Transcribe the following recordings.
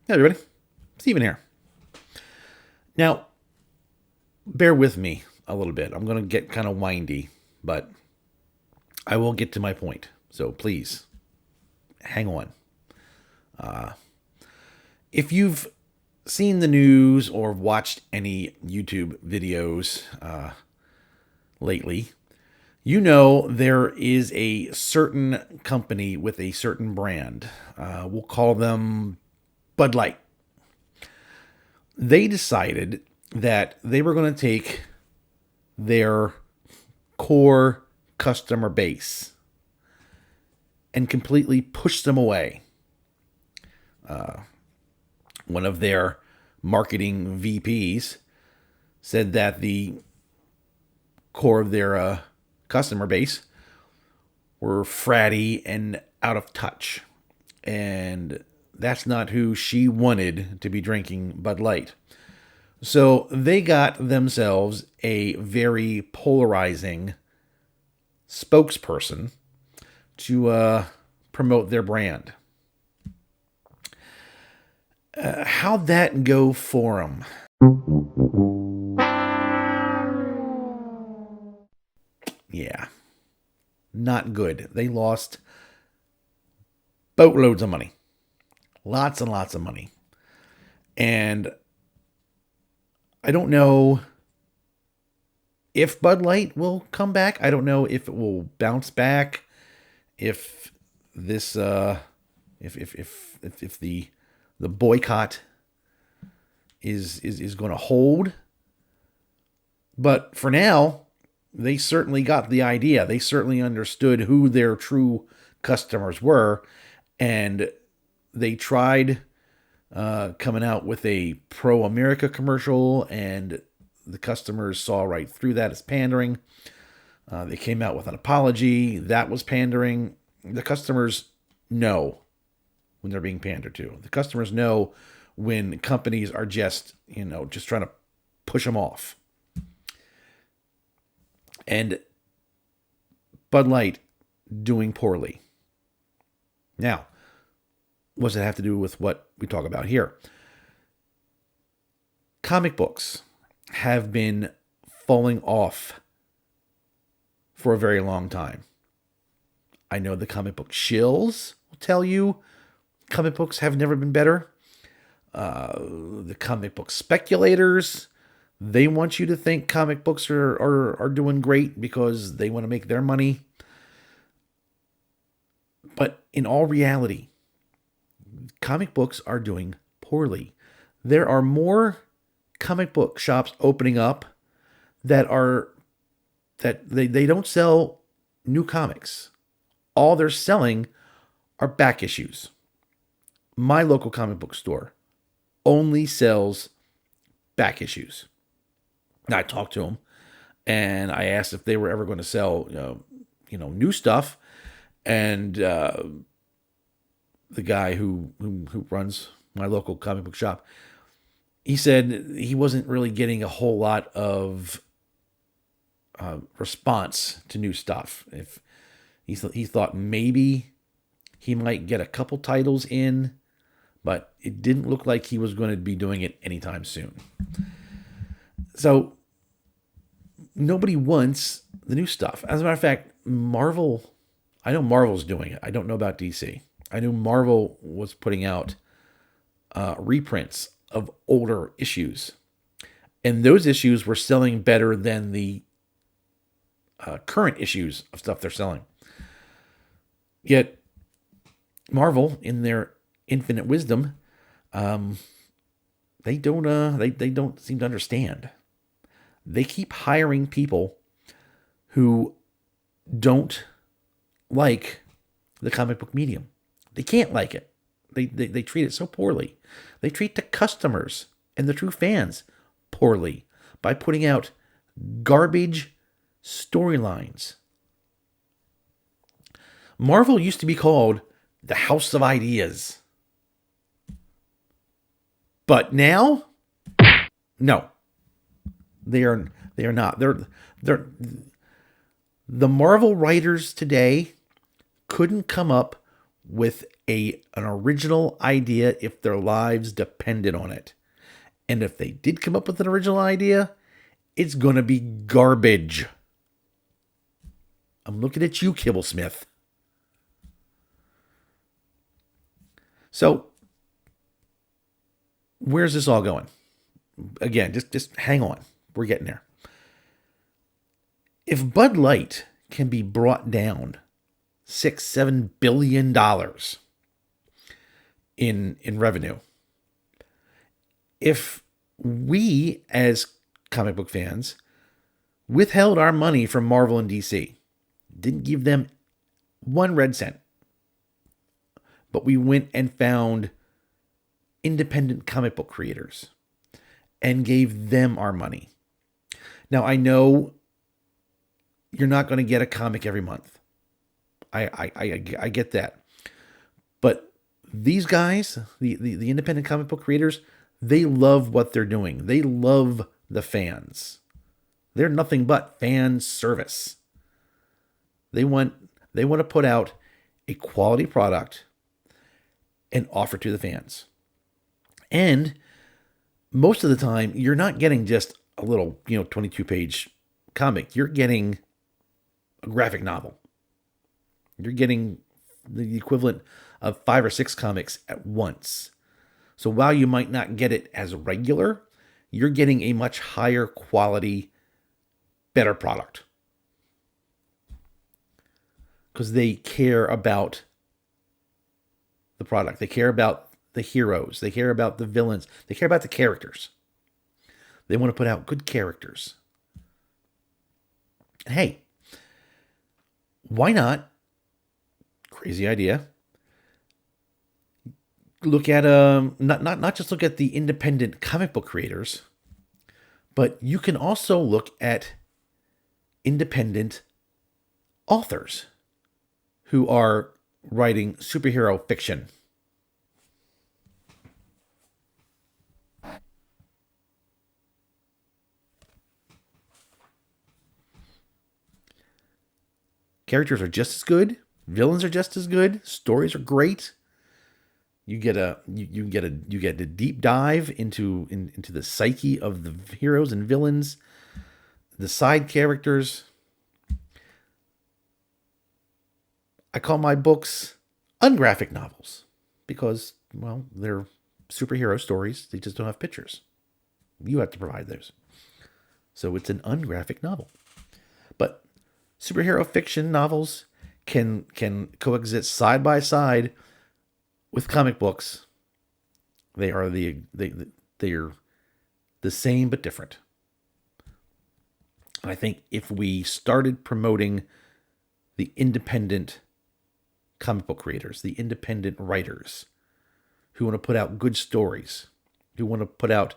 Hey everybody, Steven here. Now, bear with me a little bit. I'm going to get kind of windy, but I will get to my point. So please, hang on. If you've seen the news or watched any YouTube videos lately, you know there is a certain company with a certain brand. We'll call them Bud Light. They decided that they were going to take their core customer base and completely push them away. One of their marketing VPs said that the core of their customer base were fratty and out of touch. And that's not who she wanted to be drinking Bud Light. So they got themselves a very polarizing spokesperson to promote their brand. How'd that go for them? Yeah, not good. They lost boatloads of money. Lots and lots of money. And I don't know if Bud Light will come back. I don't know if it will bounce back. If this, if the boycott is going to hold. But for now, they certainly got the idea. They certainly understood who their true customers were, and they tried coming out with a pro-America commercial, and the customers saw right through that as pandering. They came out with an apology. That was pandering. The customers know when they're being pandered to. The customers know when companies are just trying to push them off. And Bud Light doing poorly. Now, what does it have to do with what we talk about here? Comic books have been falling off for a very long time. I know the comic book shills will tell you comic books have never been better. The comic book speculators, they want you to think comic books are doing great because they want to make their money. But in all reality, comic books are doing poorly. There are more comic book shops opening up that they don't sell new comics. All they're selling are back issues. My local comic book store only sells back issues. And I talked to them and I asked if they were ever going to sell new stuff, and the guy who runs my local comic book shop, he said he wasn't really getting a whole lot of response to new stuff. If he thought maybe he might get a couple titles in, but it didn't look like he was going to be doing it anytime soon. So nobody wants the new stuff. As a matter of fact, Marvel, I know Marvel's doing it. I don't know about DC. I knew Marvel was putting out reprints of older issues. And those issues were selling better than the current issues of stuff they're selling. Yet Marvel, in their infinite wisdom, they don't seem to understand. They keep hiring people who don't like the comic book medium. They can't like it. They treat it so poorly. They treat the customers and the true fans poorly by putting out garbage storylines. Marvel used to be called the House of Ideas. But now, no. They are not. They're the Marvel writers today couldn't come up with an original idea if their lives depended on it. And if they did come up with an original idea, it's going to be garbage. I'm looking at you, Kibblesmith. So, where's this all going? Again, just hang on. We're getting there. If Bud Light can be brought down $6-7 billion in revenue, if we as comic book fans withheld our money from Marvel and DC, didn't give them 1 red cent, but we went and found independent comic book creators and gave them our money. Now, I know you're not going to get a comic every month. I get that. But these guys, the independent comic book creators, they love what they're doing. They love the fans. They're nothing but fan service. They want to put out a quality product and offer to the fans. And most of the time, you're not getting just a little, 22-page comic. You're getting a graphic novel. You're getting the equivalent of 5 or 6 comics at once. So while you might not get it as regular, you're getting a much higher quality, better product. Because they care about the product. They care about the heroes. They care about the villains. They care about the characters. They want to put out good characters. And hey, why not? Crazy idea. Look at not just look at the independent comic book creators, but you can also look at independent authors who are writing superhero fiction. Characters are just as good. Villains are just as good. Stories are great. You get a deep dive into the psyche of the heroes and villains, the side characters. I call my books ungraphic novels because, well, they're superhero stories. They just don't have pictures. You have to provide those. So it's an ungraphic novel. But superhero fiction novels can coexist side by side with comic books. They are the same but different. And I think if we started promoting the independent comic book creators, the independent writers who want to put out good stories, who want to put out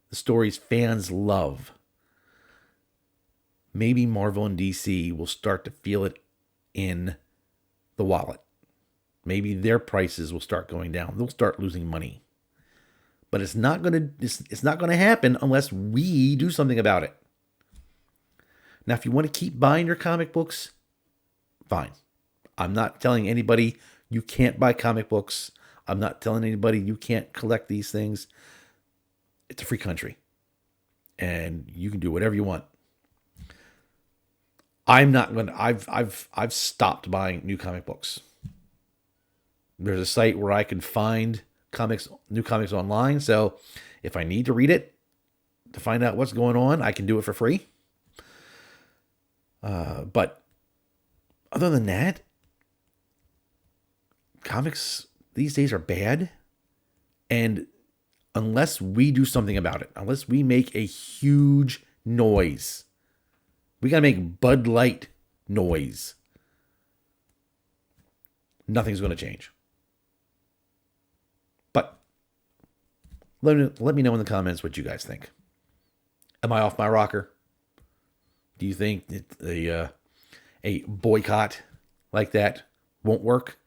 the stories fans love, maybe Marvel and DC will start to feel it in the wallet. Maybe their prices will start going down. They'll start losing money. But it's not going to happen unless we do something about it. Now, if you want to keep buying your comic books, fine. I'm not telling anybody you can't buy comic books. I'm not telling anybody you can't collect these things. It's a free country. And you can do whatever you want. I'm not going to, I've stopped buying new comic books. There's a site where I can find new comics online. So if I need to read it to find out what's going on, I can do it for free. But other than that, comics these days are bad. And unless we do something about it, unless we make a huge noise, we got to make Bud Light noise, nothing's going to change. But let me know in the comments what you guys think. Am I off my rocker? Do you think that a boycott like that won't work?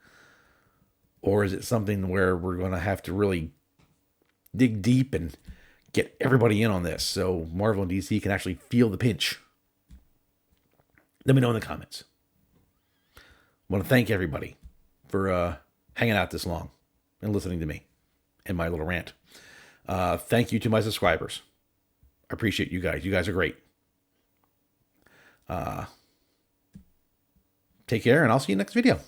Or is it something where we're going to have to really dig deep and get everybody in on this so Marvel and DC can actually feel the pinch? Let me know in the comments. I want to thank everybody for hanging out this long and listening to me and my little rant. Thank you to my subscribers. I appreciate you guys. You guys are great. Take care, and I'll see you next video.